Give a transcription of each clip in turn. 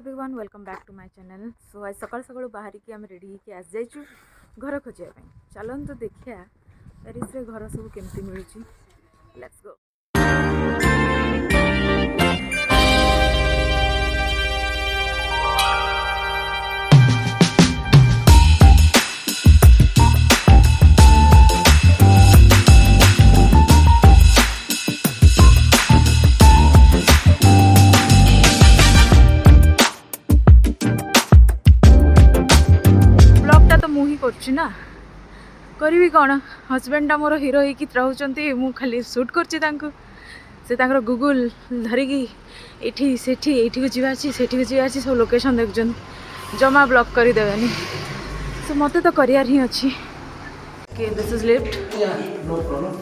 Everyone welcome back to my channel. So आज सकाल सकाल बाहर की आम रेडी होकर आस जाइचु घर खोजापी। चलतु देखिया पेरिस रे घर सब केमती मिलूची। Let's go. ना करी कौन हजबैंड मोर हीरो होगी रोचे मु खाली शूट कर गूगल धरिकी एठी सेठी एठी को जीवा सेठी को जीवा सब लोकेशन देखुन जमा ब्लॉक कर देवेनी। सो मते तो करियार ही अच्छी। Okay this is lift. No problem.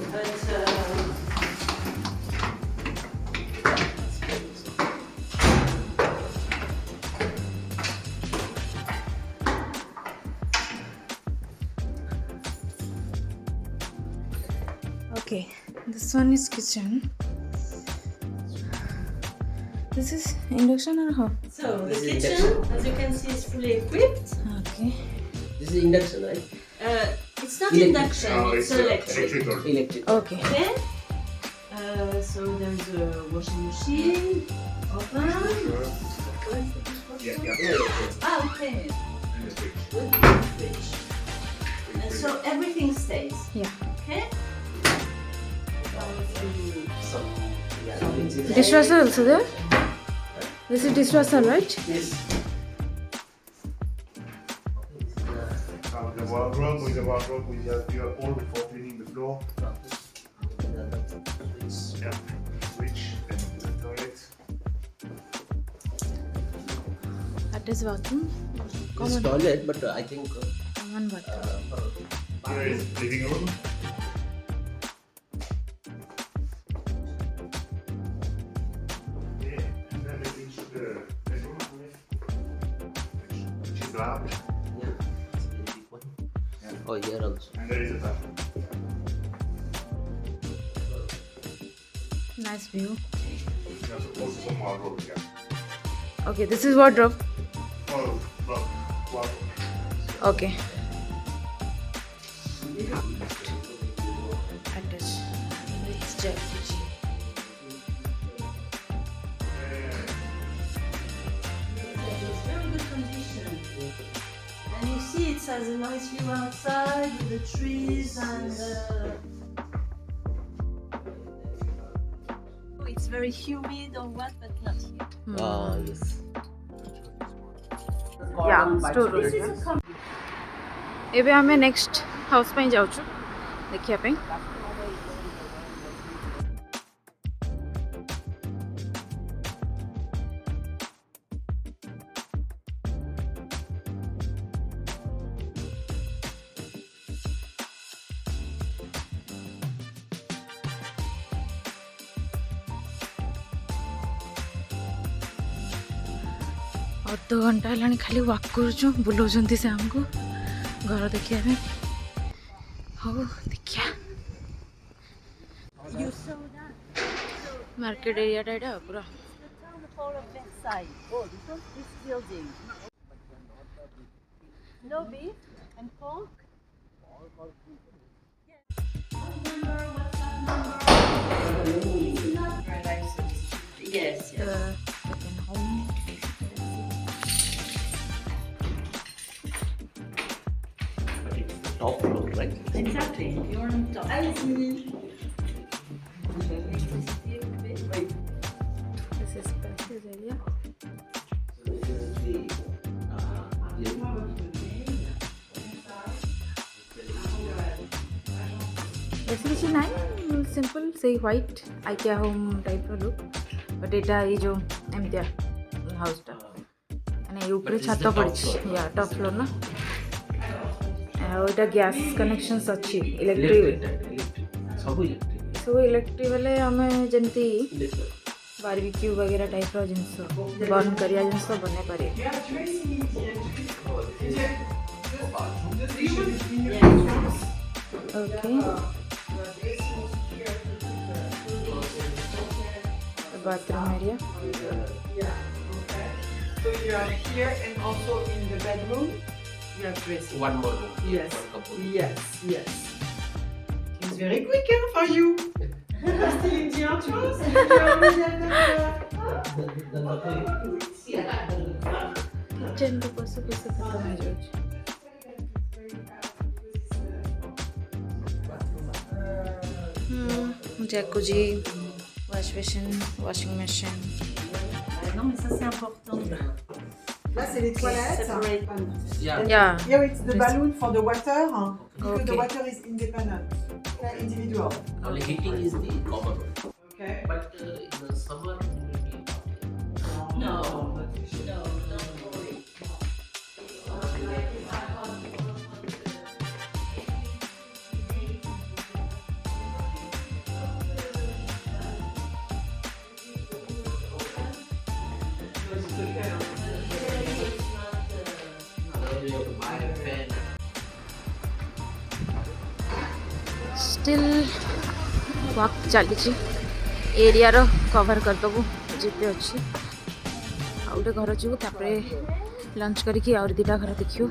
Okay, this one is kitchen. This is induction or how? So the kitchen, as you can see, is fully equipped. Okay. This is induction, right? It's not induction, it's electric. Electric. Okay. Okay. So there's a washing machine, oven. Ah, okay. With the fridge. And so everything stays. Yeah. Okay. Dishwasher also there? This is dishwasher, right? Yes. The wardrobe with your all before cleaning the floor. Yeah. Switch and the toilet. Attached bathroom. It's toilet, but I think Common bathroom. Here is living room. Okay, and then we reach the bedroom, which is large, yeah, it's a very big one. Yeah. Oh, here also. and there is a bathroom. Nice view. There's also some wardrobe here. Okay, this is wardrobe. Oh, well, wardrobe. Okay. Attached. It's jacuzzi. It's very good condition. And you see it has a nice view outside with the trees and it's very humid or what, but not here. Yes. Yeah, store room. एबे हमें next house पे जाउछु देखिया पे। अध घंटा है खाली वाक करूँ बुलाऊँ से आमको घर देखिया पे। हाँ देखिया You saw that? Market area टाइटा पूरा। The town hall of Versailles. Oh, this building. No beef and pork. Yes. Second home. But it's the top floor, right? Exactly. You're on top. This is passage area. So this is the living room. ऐसे किसी नहीं simple से white IKEA home type रो look. But एटा ये जो एमतिया house टा माने ऊपर छत पड़ी या टॉप फ्लोर ना। ओटा गैस कनेक्शंस अच्छी इलेक्ट्रिक सब इलेक्ट्रिक वाले हमें जंती बारबेक्यू वगैरह टाइप रो जिंस बर्न करिया जिंस बने पारे। Okay bathroom area. So you are here and also in the bedroom. You have dressing. One more room. Yes. One couple. Yes, yes. It's very quick for you. Still in the entrance. Kitchen को कसो कसो खत्म हो जाଉଛି jacuzzi wash basin washing machine Non, mais ça c'est important. Là, c'est les toilettes. Yeah. Yeah. Here it's the balloon for the water. Because the Okay. water is independent. Individual. Only heating is the common one. Okay. But in the summer, it will be hot. No, don't worry. You have to buy a fan. Still walk चली area रो cover करदेबू जिते अच्छी आ गोटे घर जीवु तापरे lunch करके और दुटा घर देखियो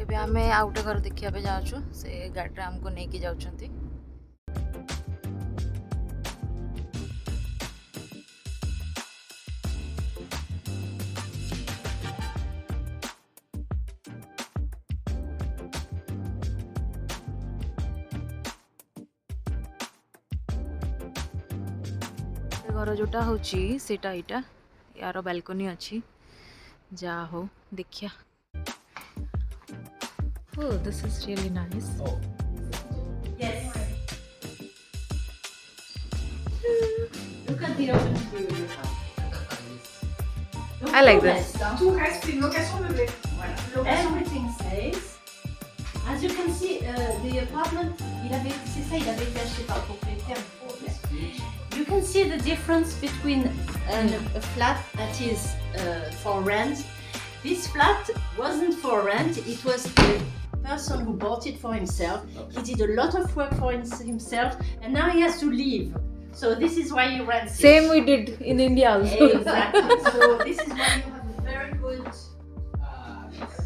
एबे आमे आ गोटे घर देखिया पे जाउछु से गाड़ी हमको नेकी जाउछंती घर जोटा होची सेटा इटा यार बालकनी अच्छी जा हो देखिया Oh, this is really nice. Oh. Yes. Look at the open view you have. I like this. Tout reste une location meublée. Voilà. Everything stays. As you can see, the apartment, c'est ça, il avait été acheté par le propriétaire. You can see the difference between a flat that is for rent. This flat wasn't for rent, it was the person who bought it for himself. He did a lot of work for himself and now he has to leave. So this is why you rent it. Same we did in India also. Exactly. So this is why you have a very good...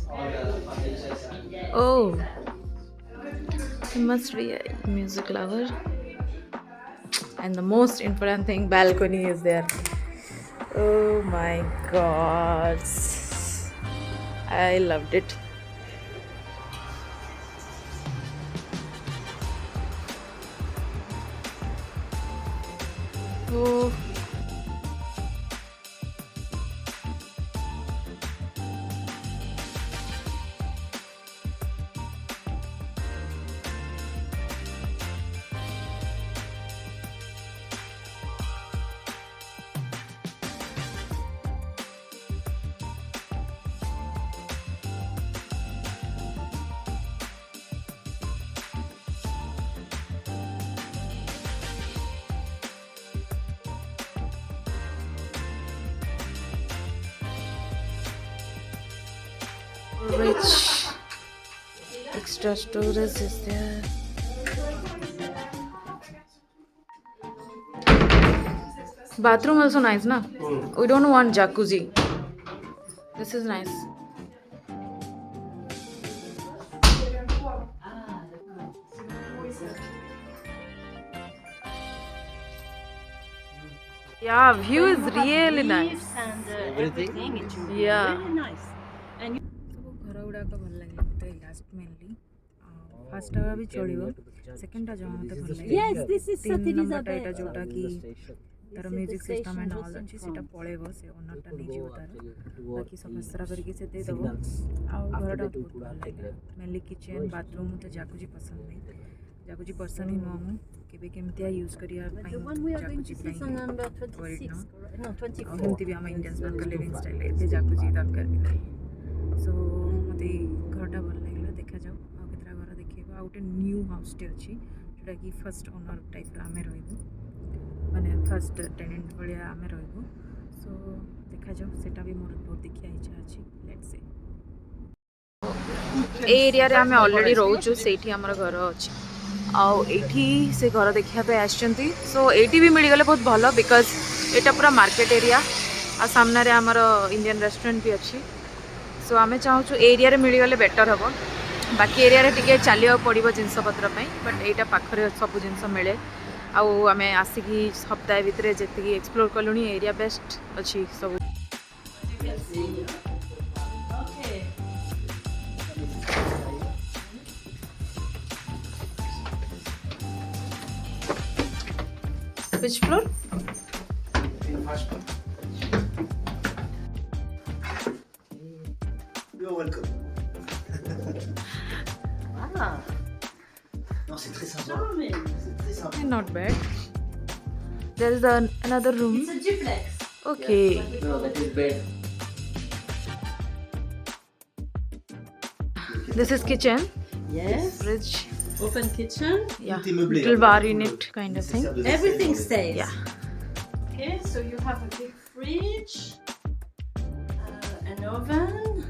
All the furnitures are. Oh, he must be a music lover. And the most important thing, balcony is there. Oh my god, I loved it. Oh. Rich extra storage is there. Bathroom also nice, na? We don't want jacuzzi. This is nice. Yeah, view is really nice. And everything, it's Yeah. really nice. And घर गुड़ाक भल लगे मत last mainly fast भी चलो सेकेंडटा जमा मत भल लगे yes, this is तीन St. नंबरटा Elizabeth. एटा जोटा कि तार म्यूजिक सिस्टम एंड ऑल अछि सेटा पळेबो से ओनरटा नै जीव तार बाकी सब सरा करके से दे दबो आ घरटा बहुत भल लगे मेनली किचन बाथरूम तो जाकुजी पसंद नहीं जाकुजी पर्सन ही नो केबे केमतिया यूज करिया But pi the one we are going to see is on number Right 26. now. No, 24. हमती भी हम इंडियंस मान का लिविंग स्टाइल है जाकुजी दरकार भी नहीं सो मते घरटा भल लागला देखा जाऊ आ केतरा घर देखिबो आ गोटे न्यू हाउस टे अछि जोटा कि फर्स्ट ओनर टाइप रा हमें रहइबो माने फर्स्ट टेनेंट भलिया हमें रहइबो सो देखा जाऊ सेटा भी मोर बहुत देखिया इच्छा अछि लेट्स सी ए एरिया रे हमें ऑलरेडी रहउछु सेठी हमर घर अछि आउ एठी से घर देखिया पे आछंती सो एठी भी मिल गले बहुत भलो बिकॉज एटा पूरा मार्केट एरिया आ सामने रे हमर इंडियन रेस्टोरेंट भी अच्छी सो आमे चाहूँ एरिया रे मिल गले बेटर हम बाकी एरिया रे टिके चलिया पड़ो जिनस पत्र बट एटा पाखरे सब जिनस मिले आउ आमे आसिकी सप्ताह भितर जी एक्सप्लोर कलु एरिया बेस्ट अच्छी सब Okay. Which floor? First one. You're welcome. Ah, Non, c'est très sympa. charming. C'est très sympa. Not bad. There is another room. It's a duplex. Okay. No, that is bed. This is kitchen. Yes. Fridge. Open kitchen. Yeah. Tout est meublé, Little hein. bar in it kind of thing. Nécessaire de vaisselle, Everything ouais. stays. Yeah. Okay, so you have a big fridge, an oven.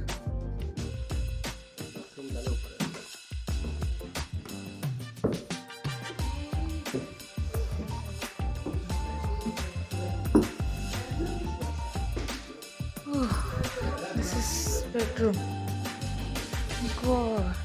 This is bedroom. God.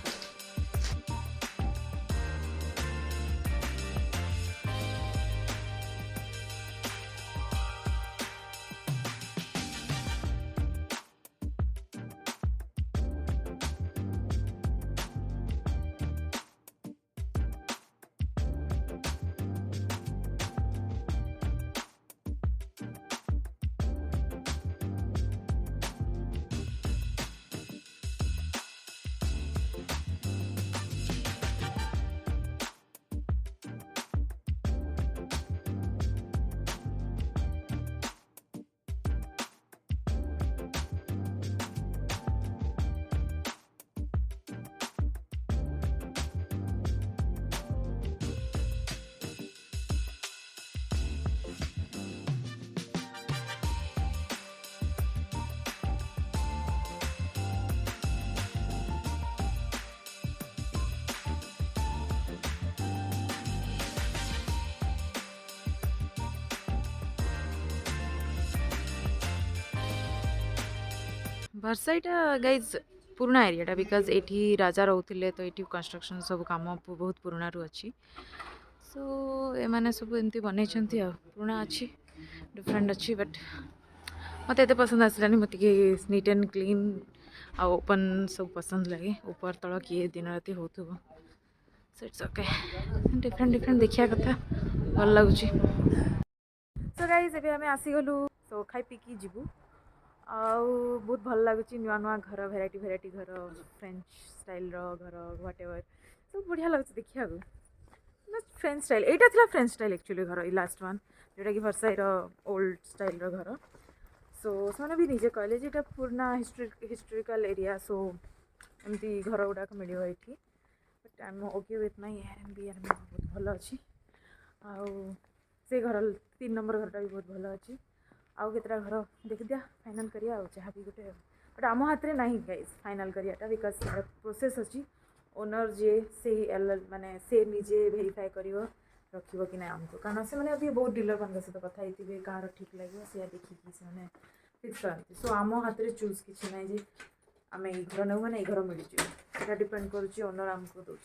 भरसाईटा guys पुराना एरियाटा because एठी राजा रोते तो ये construction सब काम बहुत पुराना रू अच्छी सो एमाने सब एमती बन पुराना अच्छी डिफरेंट अच्छी बट मत एत पसंद आसलानी मत नीट एंड क्लीन आ ओपन सब पसंद लगे ऊपर तल किए दिन राति हो so it's okay different different देखिया कथा भल लगुच सो गाइज एबे आमे आसीगलु सो खाई पीकी जीवु आउ बहुत भल लगुच नुआ नुआ घर भेराइटी भेराइटी घर फ्रेंच स्टाइल घर व्हाट एवर सब बढ़िया लगुच देखिया फ्रेंच स्टाइल एटा थिला फ्रेंच स्टाइल एक्चुअली घर लास्ट वन जोटा कि भरसाईर ओल्ड स्टाइल घर सो से भी निजे कहले जे पुराना हिस्टोरिकल एरिया सो एमती घर गुड़ाक मिल ये but I am okay with my air बहुत भल अच्छी आउ से घर 3 नंबर घरटा भी बहुत भल अच्छी आउ केतरा घर देख दिया फाइनल करिया जहाँ भी गोटे बट आम हाथ में नहीं गाइज फाइनल करियाटा बिकज प्रोसेस अच्छी ओनर जे से माने से निजे भेरीफाए कर रखिब कि ना आमको कारण से अभी बहुत डीलर मान सहित कथा होते कार ठीक लगे से देखिए से फिक्स करती सो आम हाथ में चूज किसी ना जे आम ये घर नौ मैंने ये घर मिल जाए डिपेंड करुच्ची ओनर आमको दौर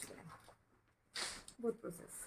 बहुत प्रोसेस